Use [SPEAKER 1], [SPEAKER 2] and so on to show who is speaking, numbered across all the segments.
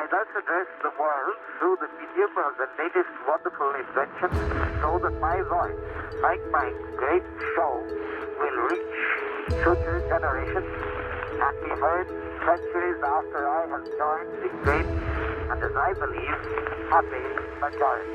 [SPEAKER 1] I thus address the world through the medium of the latest wonderful invention, so that my voice, like my great show, will reach future generations and be heard centuries after I have joined the great and, as I believe, happy majority.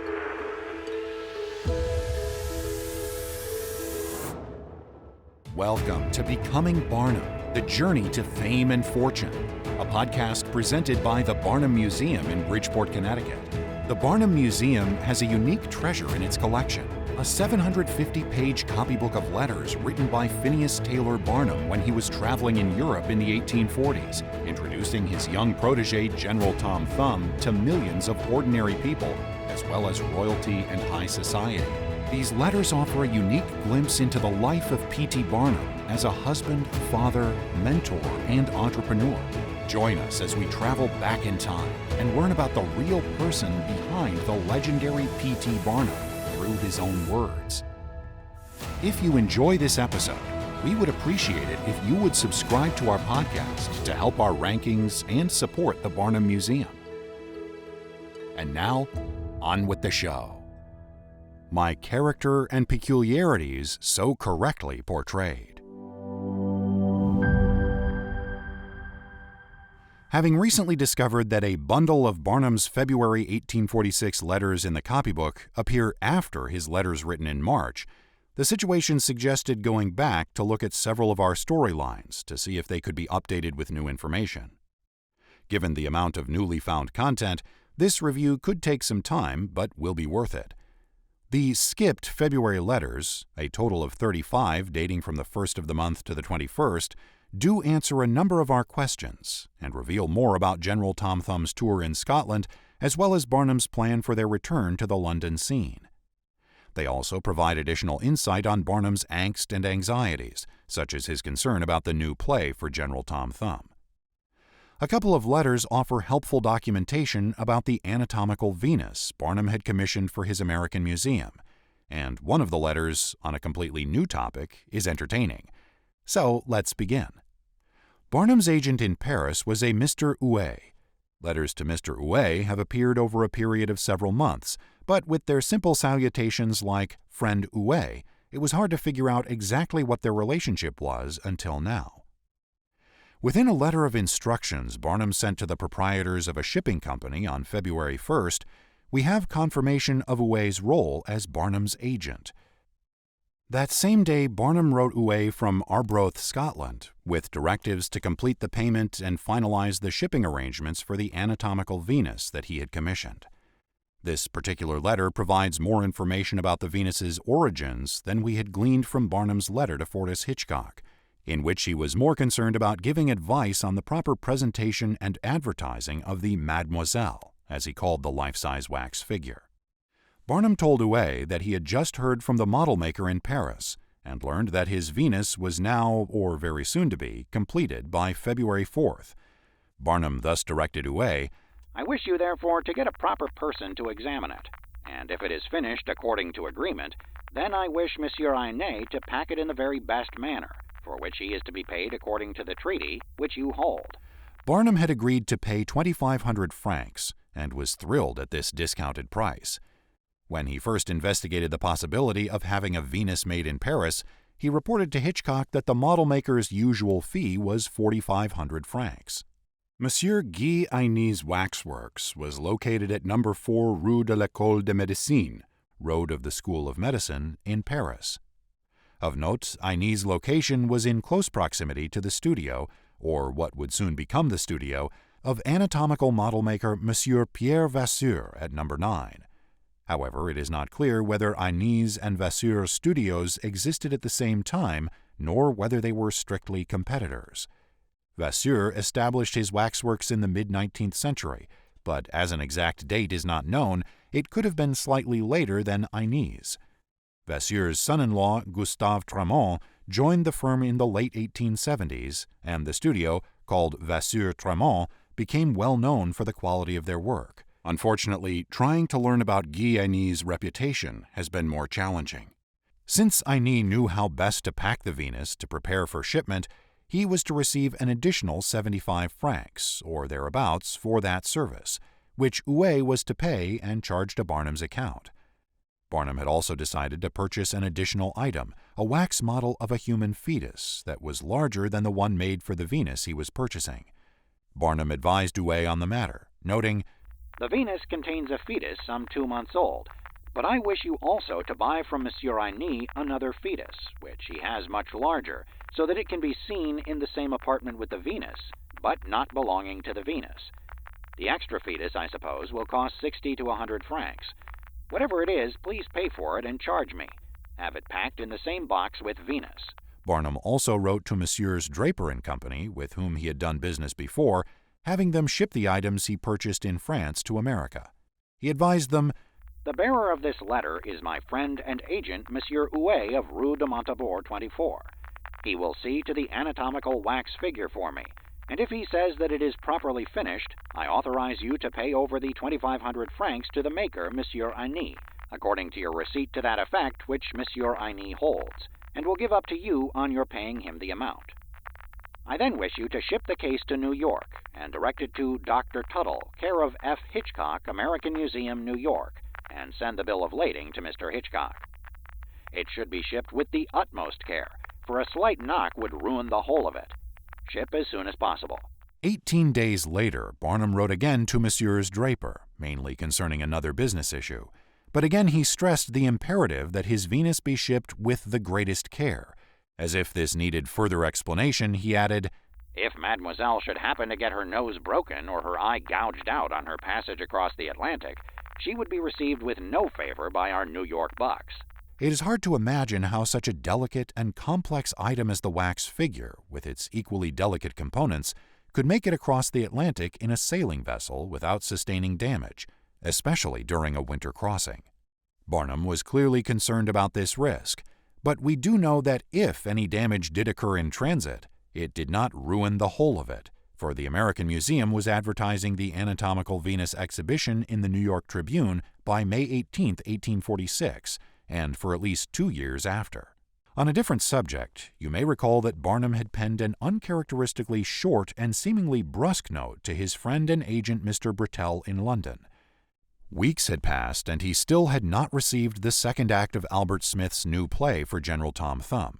[SPEAKER 2] Welcome to Becoming Barnum, the journey to fame and fortune, a podcast presented by the Barnum Museum in Bridgeport, Connecticut. The Barnum Museum has a unique treasure in its collection, a 750-page copybook of letters written by Phineas Taylor Barnum when he was traveling in Europe in the 1840s, introducing his young protege, General Tom Thumb, to millions of ordinary people, as well as royalty and high society. These letters offer a unique glimpse into the life of P.T. Barnum as a husband, father, mentor, and entrepreneur. Join us as we travel back in time and learn about the real person behind the legendary P.T. Barnum through his own words. If you enjoy this episode, we would appreciate it if you would subscribe to our podcast to help our rankings and support the Barnum Museum. And now, on with the show. My character and peculiarities so correctly portrayed. Having recently discovered that a bundle of Barnum's February 1846 letters in the copybook appear after his letters written in March, the situation suggested going back to look at several of our storylines to see if they could be updated with new information. Given the amount of newly found content, this review could take some time, but will be worth it. The skipped February letters, a total of 35 dating from the 1st of the month to the 21st, do answer a number of our questions and reveal more about General Tom Thumb's tour in Scotland, as well as Barnum's plan for their return to the London scene. They also provide additional insight on Barnum's angst and anxieties, such as his concern about the new play for General Tom Thumb. A couple of letters offer helpful documentation about the anatomical Venus Barnum had commissioned for his American Museum, and one of the letters, on a completely new topic, is entertaining. So let's begin. Barnum's agent in Paris was a Mr. Huet. Letters to Mr. Huet have appeared over a period of several months, but with their simple salutations like "Friend Huet," it was hard to figure out exactly what their relationship was until now. Within a letter of instructions Barnum sent to the proprietors of a shipping company on February 1st, we have confirmation of Huet's role as Barnum's agent. That same day, Barnum wrote Huet from Arbroath, Scotland, with directives to complete the payment and finalize the shipping arrangements for the anatomical Venus that he had commissioned. This particular letter provides more information about the Venus's origins than we had gleaned from Barnum's letter to Fortis Hitchcock, in which he was more concerned about giving advice on the proper presentation and advertising of the Mademoiselle, as he called the life-size wax figure. Barnum told Huet that he had just heard from the model maker in Paris and learned that his Venus was now, or very soon to be, completed by February 4th. Barnum thus directed Huet,
[SPEAKER 3] "I wish you therefore to get a proper person to examine it, and if it is finished according to agreement, then I wish Monsieur Ainé to pack it in the very best manner, for which he is to be paid according to the treaty which you hold."
[SPEAKER 2] Barnum had agreed to pay 2,500 francs and was thrilled at this discounted price. When he first investigated the possibility of having a Venus made in Paris, he reported to Hitchcock that the model maker's usual fee was 4,500 francs. Monsieur Guy Ainé's waxworks was located at No. 4 Rue de l'École de Médecine, Road of the School of Medicine, in Paris. Of note, Ainé's location was in close proximity to the studio, or what would soon become the studio, of anatomical model maker Monsieur Pierre Vasseur at No. 9. However, it is not clear whether Ainé's and Vasseur's studios existed at the same time, nor whether they were strictly competitors. Vasseur established his waxworks in the mid-19th century, but as an exact date is not known, it could have been slightly later than Ainé's. Vasseur's son-in-law, Gustave Tramont, joined the firm in the late 1870s, and the studio, called Vasseur Tramont, became well known for the quality of their work. Unfortunately, trying to learn about Guy Ainé's reputation has been more challenging. Since Ainé knew how best to pack the Venus to prepare for shipment, he was to receive an additional 75 francs, or thereabouts, for that service, which Huet was to pay and charge to Barnum's account. Barnum had also decided to purchase an additional item, a wax model of a human fetus that was larger than the one made for the Venus he was purchasing. Barnum advised Huet on the matter, noting,
[SPEAKER 3] "The Venus contains a fetus some 2 months old, but I wish you also to buy from Monsieur Aigny another fetus, which he has much larger, so that it can be seen in the same apartment with the Venus, but not belonging to the Venus. The extra fetus, I suppose, will cost 60 to 100 francs. Whatever it is, please pay for it and charge me. Have it packed in the same box with Venus."
[SPEAKER 2] Barnum also wrote to Messrs. Draper and Company, with whom he had done business before, having them ship the items he purchased in France to America. He advised them,
[SPEAKER 3] "The bearer of this letter is my friend and agent, Monsieur Huet of Rue de Montabour 24. He will see to the anatomical wax figure for me, and if he says that it is properly finished, I authorize you to pay over the 2,500 francs to the maker, Monsieur Aigny, according to your receipt to that effect which Monsieur Aigny holds, and will give up to you on your paying him the amount. I then wish you to ship the case to New York and direct it to Dr. Tuttle, care of F. Hitchcock, American Museum, New York, and send the bill of lading to Mr. Hitchcock. It should be shipped with the utmost care, for a slight knock would ruin the whole of it. Ship as soon as possible."
[SPEAKER 2] 18 days later, Barnum wrote again to Messrs. Draper, mainly concerning another business issue. But again he stressed the imperative that his Venus be shipped with the greatest care. As if this needed further explanation, he added,
[SPEAKER 3] "If Mademoiselle should happen to get her nose broken or her eye gouged out on her passage across the Atlantic, she would be received with no favor by our New York bucks."
[SPEAKER 2] It is hard to imagine how such a delicate and complex item as the wax figure, with its equally delicate components, could make it across the Atlantic in a sailing vessel without sustaining damage, especially during a winter crossing. Barnum was clearly concerned about this risk, but we do know that if any damage did occur in transit, it did not ruin the whole of it, for the American Museum was advertising the Anatomical Venus exhibition in the New York Tribune by May 18, 1846, and for at least 2 years after. On a different subject, you may recall that Barnum had penned an uncharacteristically short and seemingly brusque note to his friend and agent Mr. Brettell in London. Weeks had passed, and he still had not received the second act of Albert Smith's new play for General Tom Thumb.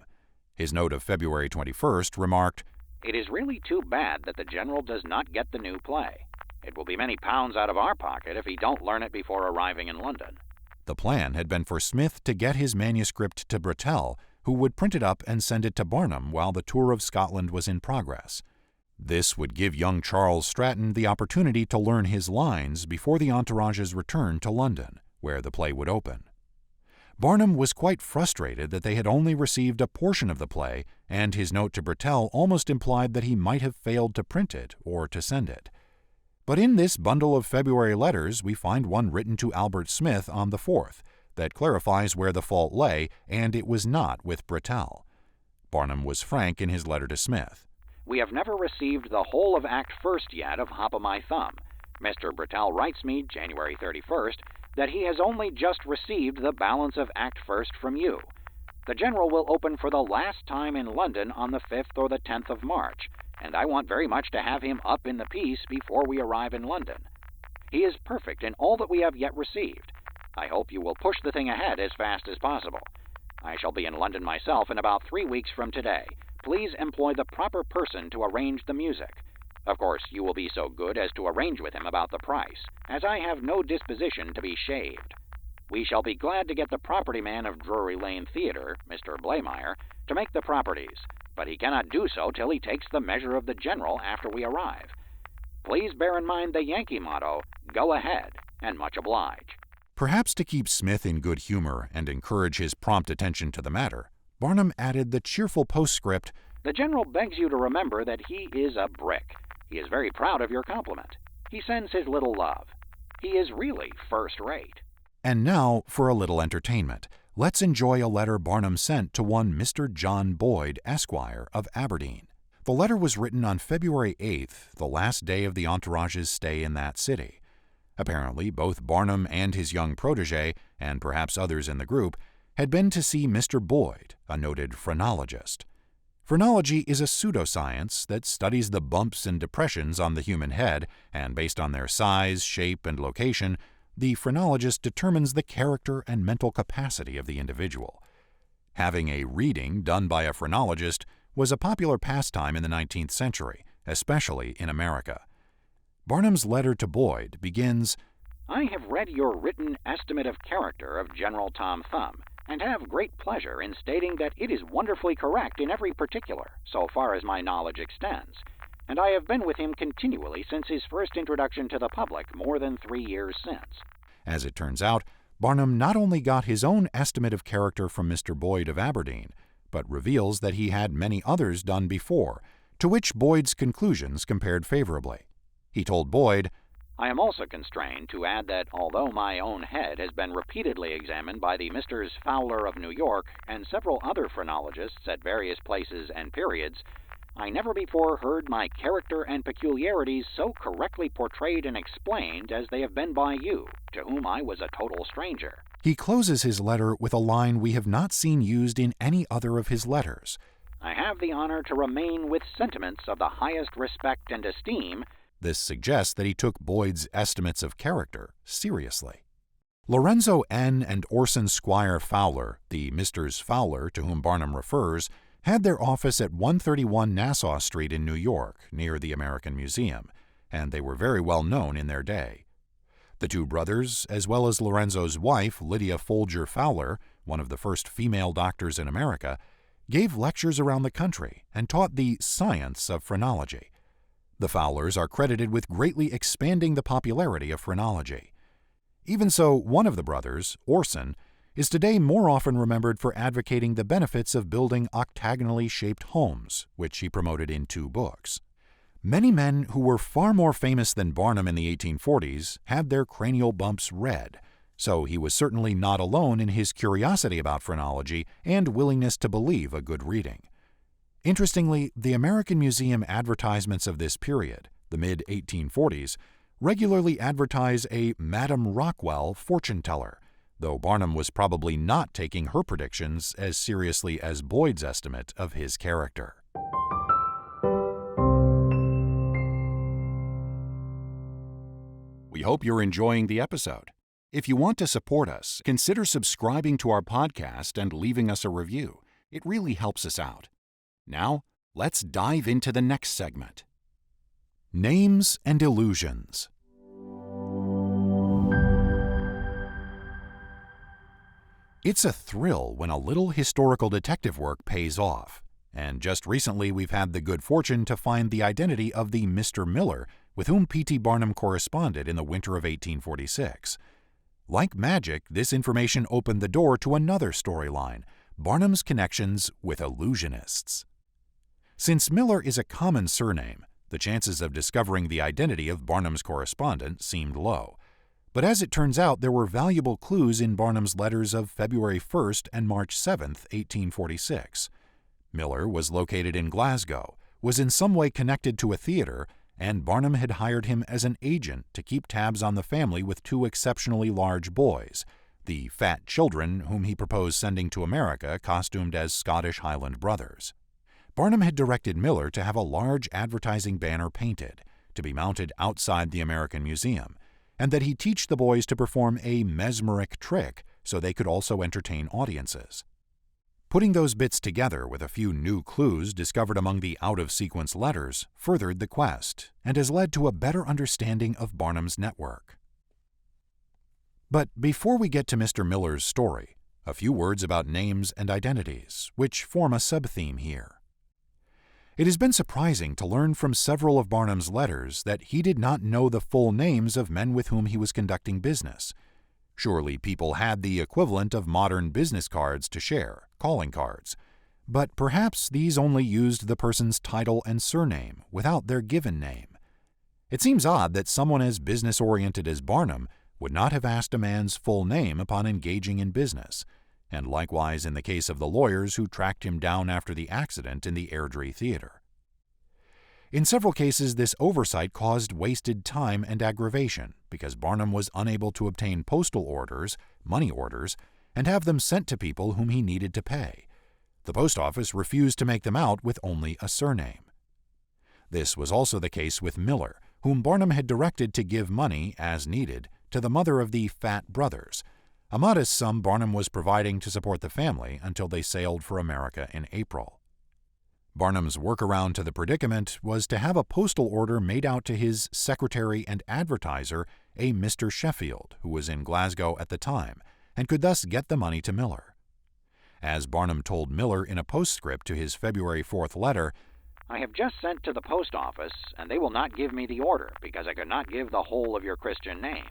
[SPEAKER 2] His note of February 21st remarked,
[SPEAKER 3] "It is really too bad that the General does not get the new play. It will be many pounds out of our pocket if he don't learn it before arriving in London."
[SPEAKER 2] The plan had been for Smith to get his manuscript to Brettell, who would print it up and send it to Barnum while the tour of Scotland was in progress. This would give young Charles Stratton the opportunity to learn his lines before the entourage's return to London, where the play would open. Barnum was quite frustrated that they had only received a portion of the play, and his note to Brettell almost implied that he might have failed to print it or to send it. But in this bundle of February letters we find one written to Albert Smith on the 4th that clarifies where the fault lay, and it was not with Brettell. Barnum was frank in his letter to Smith.
[SPEAKER 3] "We have never received the whole of Act First yet of Hop o' My Thumb. Mr. Brettell writes me, January 31st, that he has only just received the balance of Act First from you. The General will open for the last time in London on the 5th or the 10th of March, and I want very much to have him up in the piece before we arrive in London. He is perfect in all that we have yet received. I hope you will push the thing ahead as fast as possible. I shall be in London myself in about 3 weeks from today. Please employ the proper person to arrange the music. Of course, you will be so good as to arrange with him about the price, as I have no disposition to be shaved. We shall be glad to get the property man of Drury Lane Theatre, Mr. Blaymeyer, to make the properties, but he cannot do so till he takes the measure of the General after we arrive. Please bear in mind the Yankee motto, 'Go ahead,' and much oblige."
[SPEAKER 2] Perhaps to keep Smith in good humor and encourage his prompt attention to the matter, Barnum added the cheerful postscript,
[SPEAKER 3] "The General begs you to remember that he is a brick. He is very proud of your compliment. He sends his little love. He is really first rate."
[SPEAKER 2] And now for a little entertainment. Let's enjoy a letter Barnum sent to one Mr. John Boyd, Esquire, of Aberdeen. The letter was written on February 8th, the last day of the entourage's stay in that city. Apparently, both Barnum and his young protege, and perhaps others in the group, had been to see Mr. Boyd, a noted phrenologist. Phrenology is a pseudoscience that studies the bumps and depressions on the human head, and based on their size, shape, and location, the phrenologist determines the character and mental capacity of the individual. Having a reading done by a phrenologist was a popular pastime in the 19th century, especially in America. Barnum's letter to Boyd begins,
[SPEAKER 3] "I have read your written estimate of character of General Tom Thumb, and have great pleasure in stating that it is wonderfully correct in every particular, so far as my knowledge extends, and I have been with him continually since his first introduction to the public more than 3 years since."
[SPEAKER 2] As it turns out, Barnum not only got his own estimate of character from Mr. Boyd of Aberdeen, but reveals that he had many others done before, to which Boyd's conclusions compared favorably. He told Boyd,
[SPEAKER 3] "I am also constrained to add that although my own head has been repeatedly examined by the Messrs. Fowler of New York and several other phrenologists at various places and periods, I never before heard my character and peculiarities so correctly portrayed and explained as they have been by you, to whom I was a total stranger."
[SPEAKER 2] He closes his letter with a line we have not seen used in any other of his letters.
[SPEAKER 3] "I have the honor to remain with sentiments of the highest respect and esteem."
[SPEAKER 2] This suggests that he took Boyd's estimates of character seriously. Lorenzo N. and Orson Squire Fowler, the Messrs. Fowler to whom Barnum refers, had their office at 131 Nassau Street in New York, near the American Museum, and they were very well known in their day. The two brothers, as well as Lorenzo's wife, Lydia Folger Fowler, one of the first female doctors in America, gave lectures around the country and taught the science of phrenology. The Fowlers are credited with greatly expanding the popularity of phrenology. Even so, one of the brothers, Orson, is today more often remembered for advocating the benefits of building octagonally shaped homes, which he promoted in 2 books. Many men who were far more famous than Barnum in the 1840s had their cranial bumps read, so he was certainly not alone in his curiosity about phrenology and willingness to believe a good reading. Interestingly, the American Museum advertisements of this period, the mid-1840s, regularly advertise a Madame Rockwell fortune-teller, though Barnum was probably not taking her predictions as seriously as Boyd's estimate of his character. We hope you're enjoying the episode. If you want to support us, consider subscribing to our podcast and leaving us a review. It really helps us out. Now, let's dive into the next segment. Names and Illusions. It's a thrill when a little historical detective work pays off, and just recently we've had the good fortune to find the identity of the Mr. Miller with whom P.T. Barnum corresponded in the winter of 1846. Like magic, this information opened the door to another storyline, Barnum's connections with illusionists. Since Miller is a common surname, the chances of discovering the identity of Barnum's correspondent seemed low. But as it turns out, there were valuable clues in Barnum's letters of February 1st and March 7th, 1846. Miller was located in Glasgow, was in some way connected to a theater, and Barnum had hired him as an agent to keep tabs on the family with 2 exceptionally large boys, the fat children whom he proposed sending to America costumed as Scottish Highland brothers. Barnum had directed Miller to have a large advertising banner painted, to be mounted outside the American Museum, and that he teach the boys to perform a mesmeric trick so they could also entertain audiences. Putting those bits together with a few new clues discovered among the out-of-sequence letters furthered the quest and has led to a better understanding of Barnum's network. But before we get to Mr. Miller's story, a few words about names and identities, which form a sub-theme here. It has been surprising to learn from several of Barnum's letters that he did not know the full names of men with whom he was conducting business. Surely people had the equivalent of modern business cards to share, calling cards, but perhaps these only used the person's title and surname without their given name. It seems odd that someone as business-oriented as Barnum would not have asked a man's full name upon engaging in business, and likewise in the case of the lawyers who tracked him down after the accident in the Airdrie Theater. In several cases, this oversight caused wasted time and aggravation because Barnum was unable to obtain postal orders, money orders, and have them sent to people whom he needed to pay. The post office refused to make them out with only a surname. This was also the case with Miller, whom Barnum had directed to give money, as needed, to the mother of the Fat Brothers, a modest sum Barnum was providing to support the family until they sailed for America in April. Barnum's workaround to the predicament was to have a postal order made out to his secretary and advertiser, a Mr. Sheffield, who was in Glasgow at the time, and could thus get the money to Miller. As Barnum told Miller in a postscript to his February 4th letter,
[SPEAKER 3] "I have just sent to the post office, and they will not give me the order, because I could not give the whole of your Christian name.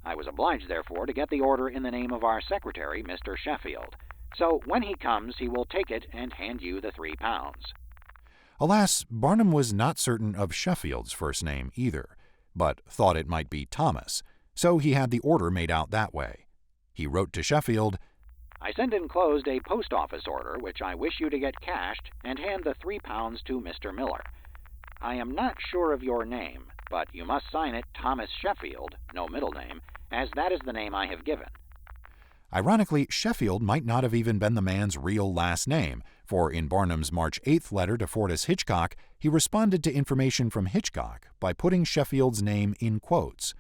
[SPEAKER 3] I was obliged, therefore, to get the order in the name of our secretary, Mr. Sheffield. So when he comes, he will take it and hand you the £3.
[SPEAKER 2] Alas, Barnum was not certain of Sheffield's first name either, but thought it might be Thomas, so he had the order made out that way. He wrote to Sheffield,
[SPEAKER 3] "I send enclosed a post office order, which I wish you to get cashed, and hand the £3 to Mr. Miller. I am not sure of your name, but you must sign it Thomas Sheffield, no middle name, as that is the name I have given."
[SPEAKER 2] Ironically, Sheffield might not have even been the man's real last name, for in Barnum's March 8th letter to Fortis Hitchcock, he responded to information from Hitchcock by putting Sheffield's name in quotes.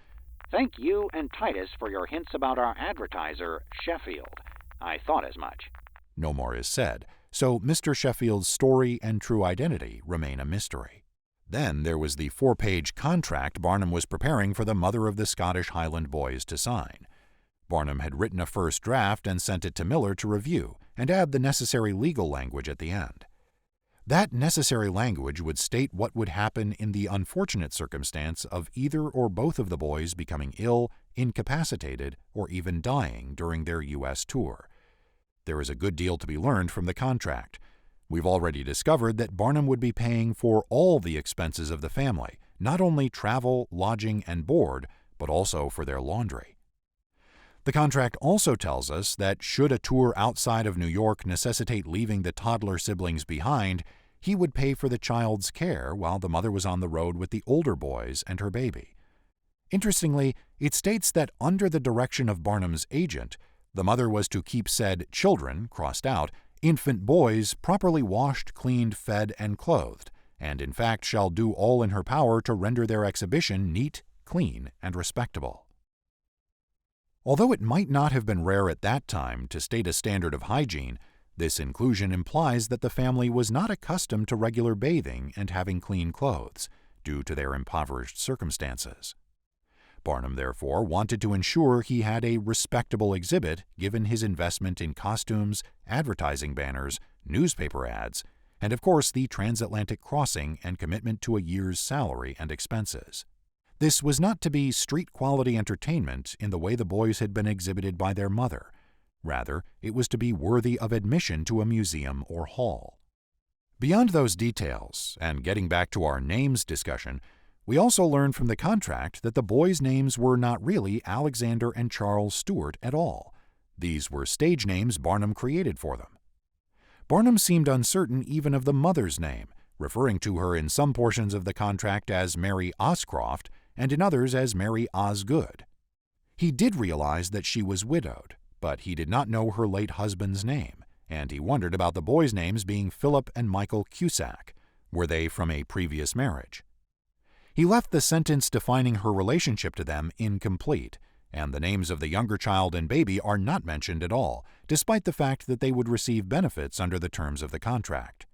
[SPEAKER 3] "Thank you and Titus for your hints about our advertiser, Sheffield. I thought as much."
[SPEAKER 2] No more is said, so Mr. Sheffield's story and true identity remain a mystery. Then there was the 4-page contract Barnum was preparing for the mother of the Scottish Highland boys to sign. Barnum had written a first draft and sent it to Miller to review and add the necessary legal language at the end. That necessary language would state what would happen in the unfortunate circumstance of either or both of the boys becoming ill, incapacitated, or even dying during their U.S. tour. There is a good deal to be learned from the contract. We've already discovered that Barnum would be paying for all the expenses of the family, not only travel, lodging, and board, but also for their laundry. The contract also tells us that should a tour outside of New York necessitate leaving the toddler siblings behind, he would pay for the child's care while the mother was on the road with the older boys and her baby. Interestingly, it states that under the direction of Barnum's agent, the mother was to keep said children, crossed out, infant boys properly washed, cleaned, fed, and clothed, and in fact shall do all in her power to render their exhibition neat, clean, and respectable. Although it might not have been rare at that time to state a standard of hygiene, this inclusion implies that the family was not accustomed to regular bathing and having clean clothes, due to their impoverished circumstances. Barnum, therefore, wanted to ensure he had a respectable exhibit given his investment in costumes, advertising banners, newspaper ads, and of course the transatlantic crossing and commitment to a year's salary and expenses. This was not to be street-quality entertainment in the way the boys had been exhibited by their mother. Rather, it was to be worthy of admission to a museum or hall. Beyond those details, and getting back to our names discussion, we also learned from the contract that the boys' names were not really Alexander and Charles Stewart at all. These were stage names Barnum created for them. Barnum seemed uncertain even of the mother's name, referring to her in some portions of the contract as Mary Oscroft and in others as Mary Osgood. He did realize that she was widowed, but he did not know her late husband's name, and he wondered about the boys' names being Philip and Michael Cusack. Were they from a previous marriage? He left the sentence defining her relationship to them incomplete, and the names of the younger child and baby are not mentioned at all, despite the fact that they would receive benefits under the terms of the contract.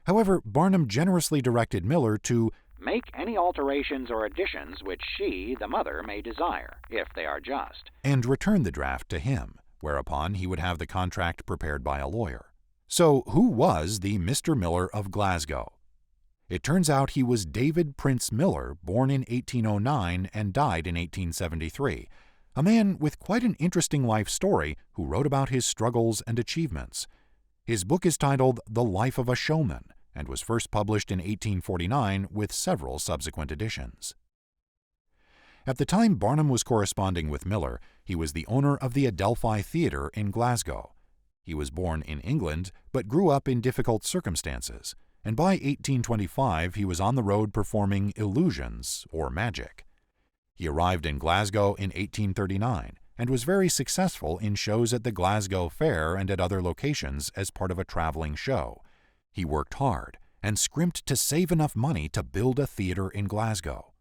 [SPEAKER 2] However, Barnum generously directed Miller to
[SPEAKER 3] make any alterations or additions which she, the mother, may desire, if they are just,
[SPEAKER 2] and return the draft to him, whereupon he would have the contract prepared by a lawyer. So who was the Mr. Miller of Glasgow? It turns out he was David Prince Miller, born in 1809 and died in 1873, a man with quite an interesting life story who wrote about his struggles and achievements. His book is titled The Life of a Showman, and was first published in 1849 with several subsequent editions. At the time Barnum was corresponding with Miller, he was the owner of the Adelphi Theatre in Glasgow. He was born in England, but grew up in difficult circumstances, and by 1825 he was on the road performing illusions, or magic. He arrived in Glasgow in 1839, and was very successful in shows at the Glasgow Fair and at other locations as part of a traveling show. He worked hard and scrimped to save enough money to build a theater in Glasgow.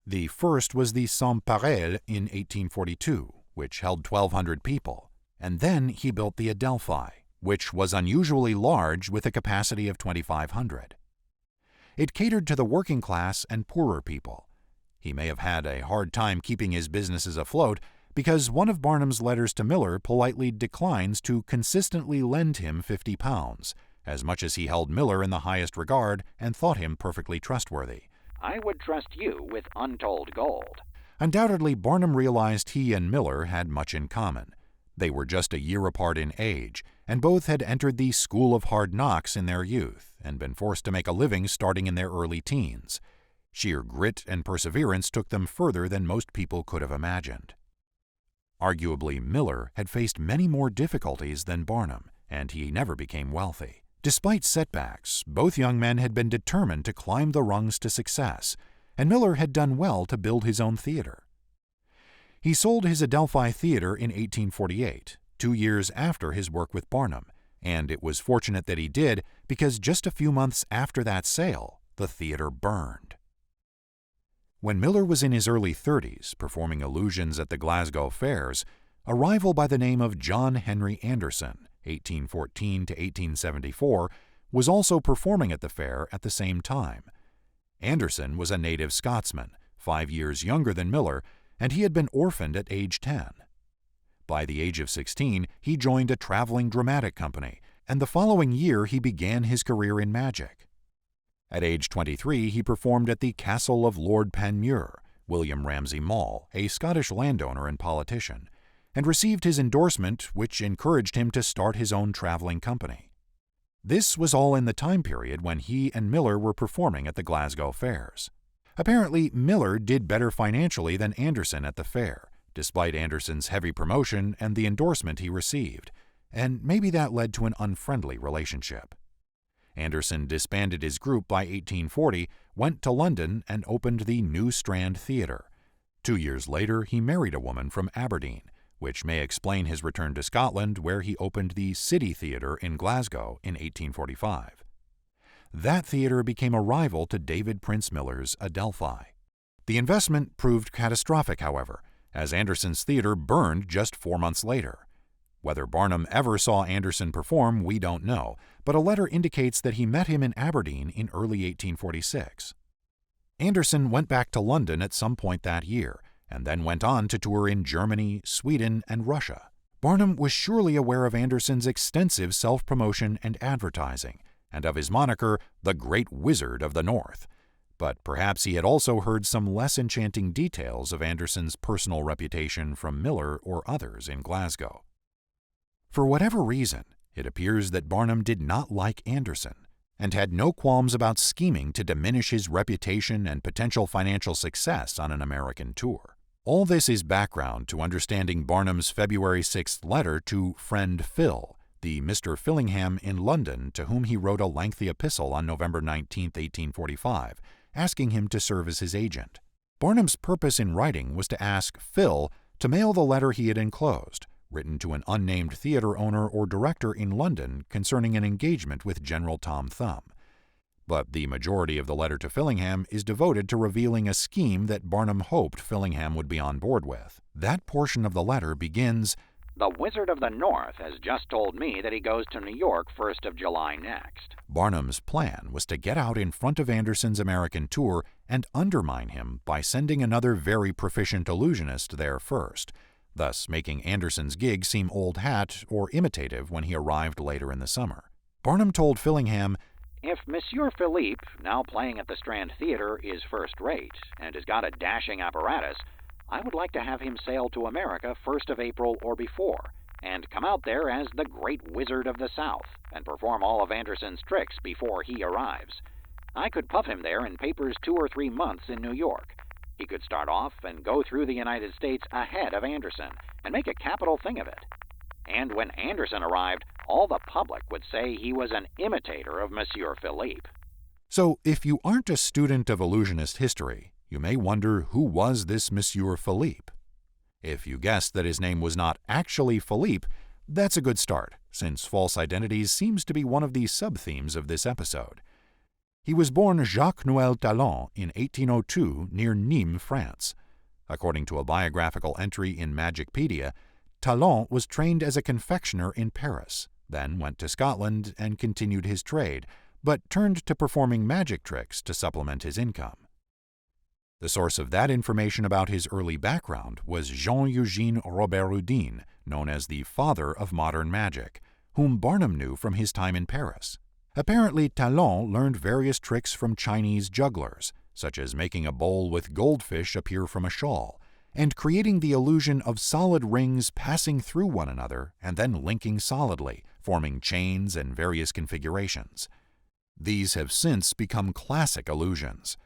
[SPEAKER 2] The first was the Sans Pareil in 1842, which held 1,200 people, and then he built the Adelphi, which was unusually large with a capacity of 2,500. It catered to the working class and poorer people. He may have had a hard time keeping his businesses afloat because one of Barnum's letters to Miller politely declines to consistently lend him £50, as much as he held Miller in the highest regard and thought him perfectly trustworthy.
[SPEAKER 3] I would trust you with untold gold.
[SPEAKER 2] Undoubtedly, Barnum realized he and Miller had much in common. They were just a year apart in age, and both had entered the school of hard knocks in their youth and been forced to make a living starting in their early teens. Sheer grit and perseverance took them further than most people could have imagined. Arguably, Miller had faced many more difficulties than Barnum, and he never became wealthy. Despite setbacks, both young men had been determined to climb the rungs to success, and Miller had done well to build his own theater. He sold his Adelphi Theater in 1848, 2 years after his work with Barnum, and it was fortunate that he did because just a few months after that sale, the theater burned. When Miller was in his early 30s, performing illusions at the Glasgow fairs, a rival by the name of John Henry Anderson, 1814 to 1874, was also performing at the fair at the same time. Anderson was a native Scotsman, 5 years younger than Miller, and he had been orphaned at age 10. By the age of 16, he joined a traveling dramatic company, and the following year he began his career in magic. At age 23, he performed at the Castle of Lord Panmure, William Ramsay Mall, a Scottish landowner and politician, and received his endorsement, which encouraged him to start his own traveling company. This was all in the time period when he and Miller were performing at the Glasgow fairs. Apparently, Miller did better financially than Anderson at the fair, despite Anderson's heavy promotion and the endorsement he received, and maybe that led to an unfriendly relationship. Anderson disbanded his group by 1840, went to London, and opened the New Strand Theatre. 2 years later, he married a woman from Aberdeen, which may explain his return to Scotland, where he opened the City Theatre in Glasgow in 1845. That theatre became a rival to David Prince Miller's Adelphi. The investment proved catastrophic, however, as Anderson's theatre burned just 4 months later. Whether Barnum ever saw Anderson perform, we don't know, but a letter indicates that he met him in Aberdeen in early 1846. Anderson went back to London at some point that year, and then went on to tour in Germany, Sweden, and Russia. Barnum was surely aware of Anderson's extensive self-promotion and advertising, and of his moniker, the Great Wizard of the North. But perhaps he had also heard some less enchanting details of Anderson's personal reputation from Miller or others in Glasgow. For whatever reason, it appears that Barnum did not like Anderson, and had no qualms about scheming to diminish his reputation and potential financial success on an American tour. All this is background to understanding Barnum's February 6th letter to friend Phil, the Mr. Fillingham in London, to whom he wrote a lengthy epistle on November 19, 1845, asking him to serve as his agent. Barnum's purpose in writing was to ask Phil to mail the letter he had enclosed, written to an unnamed theater owner or director in London concerning an engagement with General Tom Thumb. But the majority of the letter to Fillingham is devoted to revealing a scheme that Barnum hoped Fillingham would be on board with. That portion of the letter begins,
[SPEAKER 3] "The Wizard of the North has just told me that he goes to New York 1st of July next."
[SPEAKER 2] Barnum's plan was to get out in front of Anderson's American tour and undermine him by sending another very proficient illusionist there first, thus making Anderson's gig seem old hat or imitative when he arrived later in the summer. Barnum told Fillingham,
[SPEAKER 3] "If Monsieur Philippe, now playing at the Strand Theatre, is first-rate and has got a dashing apparatus, I would like to have him sail to America 1st of April or before, and come out there as the Great Wizard of the South, and perform all of Anderson's tricks before he arrives. I could puff him there in papers 2 or 3 months in New York. He could start off and go through the United States ahead of Anderson, and make a capital thing of it. And when Anderson arrived, all the public would say he was an imitator of Monsieur Philippe."
[SPEAKER 2] So, if you aren't a student of illusionist history, you may wonder who was this Monsieur Philippe. If you guessed that his name was not actually Philippe, that's a good start, since false identities seems to be one of the sub-themes of this episode. He was born Jacques-Noël Talon in 1802 near Nîmes, France. According to a biographical entry in Magicpedia, Talon was trained as a confectioner in Paris, then went to Scotland and continued his trade, but turned to performing magic tricks to supplement his income. The source of that information about his early background was Jean-Eugène Robert-Houdin, known as the father of modern magic, whom Barnum knew from his time in Paris. Apparently, Talon learned various tricks from Chinese jugglers, such as making a bowl with goldfish appear from a shawl, and creating the illusion of solid rings passing through one another and then linking solidly, forming chains and various configurations. These have since become classic illusions.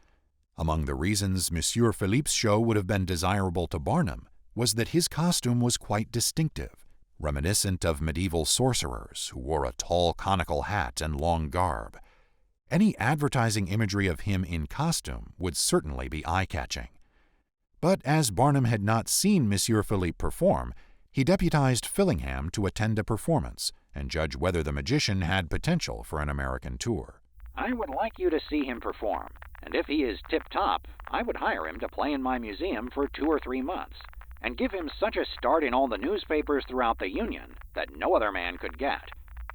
[SPEAKER 2] Among the reasons Monsieur Philippe's show would have been desirable to Barnum was that his costume was quite distinctive, reminiscent of medieval sorcerers who wore a tall conical hat and long garb. Any advertising imagery of him in costume would certainly be eye-catching. But as Barnum had not seen Monsieur Philippe perform, he deputized Fillingham to attend a performance and judge whether the magician had potential for an American tour.
[SPEAKER 3] I would like you to see him perform, and if he is tip-top, I would hire him to play in my museum for 2 or 3 months, and give him such a start in all the newspapers throughout the Union that no other man could get,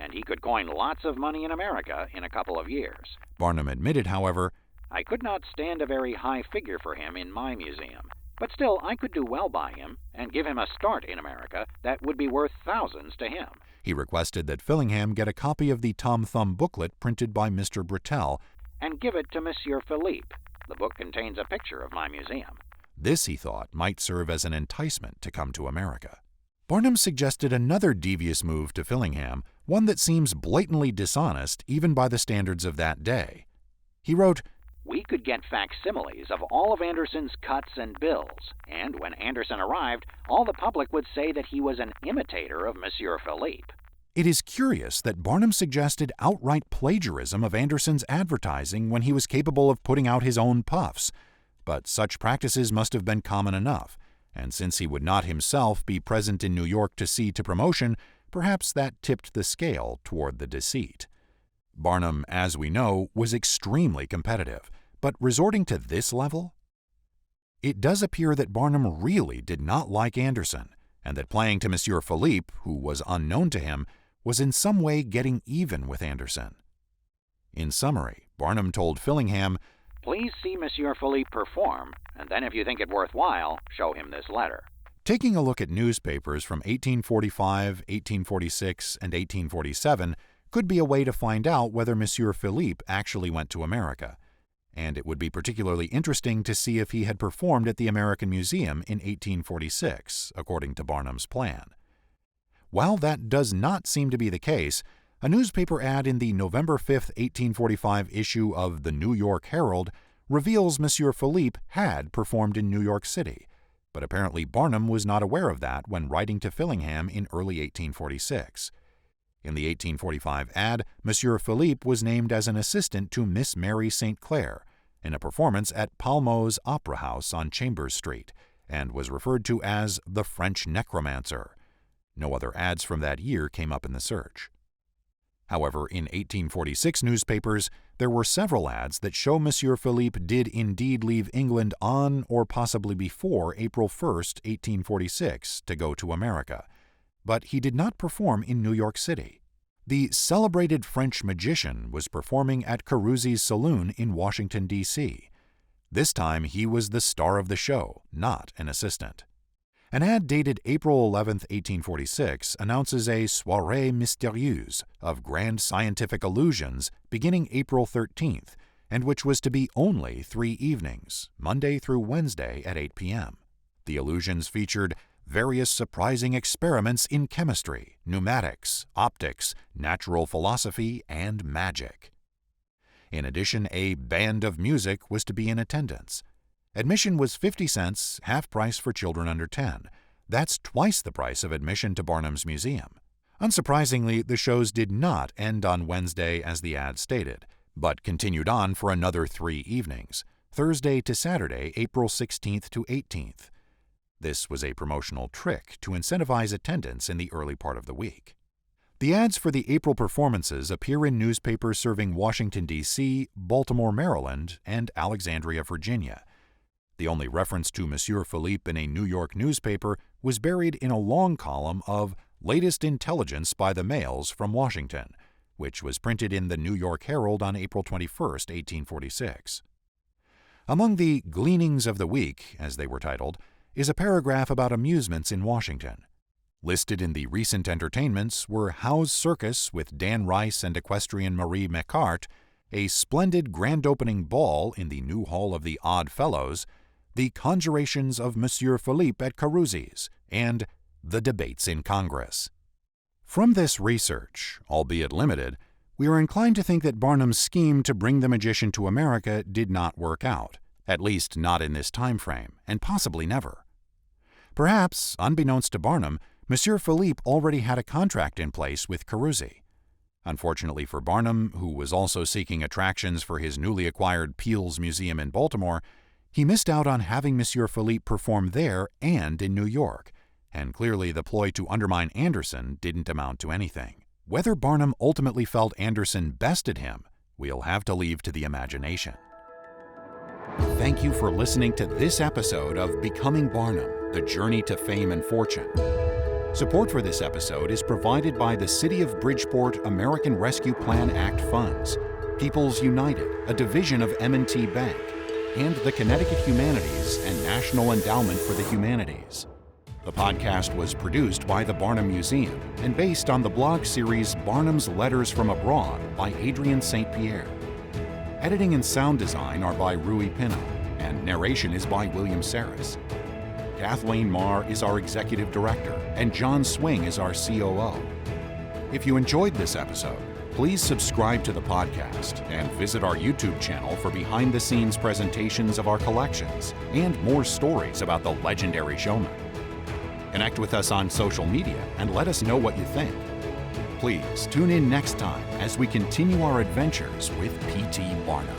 [SPEAKER 3] and he could coin lots of money in America in a couple of years.
[SPEAKER 2] Barnum admitted, however,
[SPEAKER 3] I could not stand a very high figure for him in my museum, but still I could do well by him and give him a start in America that would be worth thousands to him.
[SPEAKER 2] He requested that Fillingham get a copy of the Tom Thumb booklet printed by Mr. Brettell
[SPEAKER 3] and give it to Monsieur Philippe. The book contains a picture of my museum.
[SPEAKER 2] This, he thought, might serve as an enticement to come to America. Barnum suggested another devious move to Fillingham, one that seems blatantly dishonest even by the standards of that day. He wrote,
[SPEAKER 3] We could get facsimiles of all of Anderson's cuts and bills, and when Anderson arrived, all the public would say that he was an imitator of Monsieur Philippe.
[SPEAKER 2] It is curious that Barnum suggested outright plagiarism of Anderson's advertising when he was capable of putting out his own puffs, but such practices must have been common enough, and since he would not himself be present in New York to see to promotion, perhaps that tipped the scale toward the deceit. Barnum, as we know, was extremely competitive, but resorting to this level? It does appear that Barnum really did not like Anderson, and that playing to Monsieur Philippe, who was unknown to him, was in some way getting even with Anderson. In summary, Barnum told Fillingham,
[SPEAKER 3] Please see Monsieur Philippe perform, and then if you think it worthwhile, show him this letter.
[SPEAKER 2] Taking a look at newspapers from 1845, 1846, and 1847 could be a way to find out whether Monsieur Philippe actually went to America, and it would be particularly interesting to see if he had performed at the American Museum in 1846, according to Barnum's plan. While that does not seem to be the case, a newspaper ad in the November 5, 1845 issue of the New York Herald reveals Monsieur Philippe had performed in New York City, but apparently Barnum was not aware of that when writing to Fillingham in early 1846. In the 1845 ad, Monsieur Philippe was named as an assistant to Miss Mary St. Clair in a performance at Palmo's Opera House on Chambers Street, and was referred to as the French necromancer. No other ads from that year came up in the search. However, in 1846 newspapers, there were several ads that show Monsieur Philippe did indeed leave England on or possibly before April 1, 1846, to go to America, but he did not perform in New York City. The celebrated French magician was performing at Carusi's Saloon in Washington, D.C. This time he was the star of the show, not an assistant. An ad dated April 11, 1846, announces a soirée mystérieuse of grand scientific illusions beginning April 13th, and which was to be only 3 evenings, Monday through Wednesday at 8 p.m. The illusions featured various surprising experiments in chemistry, pneumatics, optics, natural philosophy, and magic. In addition, a band of music was to be in attendance. Admission was 50 cents, half price for children under 10. That's twice the price of admission to Barnum's museum. Unsurprisingly, the shows did not end on Wednesday as the ad stated, but continued on for another 3 evenings, Thursday to Saturday, April 16th to 18th. This was a promotional trick to incentivize attendance in the early part of the week. The ads for the April performances appear in newspapers serving Washington, D.C., Baltimore, Maryland, and Alexandria, Virginia. The only reference to Monsieur Philippe in a New York newspaper was buried in a long column of Latest Intelligence by the Mails from Washington, which was printed in the New York Herald on April 21, 1846. Among the Gleanings of the Week, as they were titled, is a paragraph about amusements in Washington. Listed in the recent entertainments were Howe's Circus with Dan Rice and equestrian Marie Macart, a splendid grand opening ball in the new hall of the Odd Fellows, the Conjurations of Monsieur Philippe at Carusi's, and the debates in Congress. From this research, albeit limited, we are inclined to think that Barnum's scheme to bring the magician to America did not work out, at least not in this time frame, and possibly never. Perhaps, unbeknownst to Barnum, Monsieur Philippe already had a contract in place with Carusi. Unfortunately for Barnum, who was also seeking attractions for his newly acquired Peale's Museum in Baltimore, he missed out on having Monsieur Philippe perform there and in New York, and clearly the ploy to undermine Anderson didn't amount to anything. Whether Barnum ultimately felt Anderson bested him, we'll have to leave to the imagination. Thank you for listening to this episode of Becoming Barnum, The Journey to Fame and Fortune. Support for this episode is provided by the City of Bridgeport American Rescue Plan Act funds, People's United, a division of M&T Bank, and the Connecticut Humanities and National Endowment for the Humanities. The podcast was produced by the Barnum Museum and based on the blog series Barnum's Letters from Abroad by Adrian St. Pierre. Editing and sound design are by Rui Pino, and narration is by William Saris. Kathleen Marr is our executive director, and John Swing is our COO. If you enjoyed this episode, please subscribe to the podcast and visit our YouTube channel for behind-the-scenes presentations of our collections and more stories about the legendary showman. Connect with us on social media and let us know what you think. Please tune in next time as we continue our adventures with P.T. Barnum.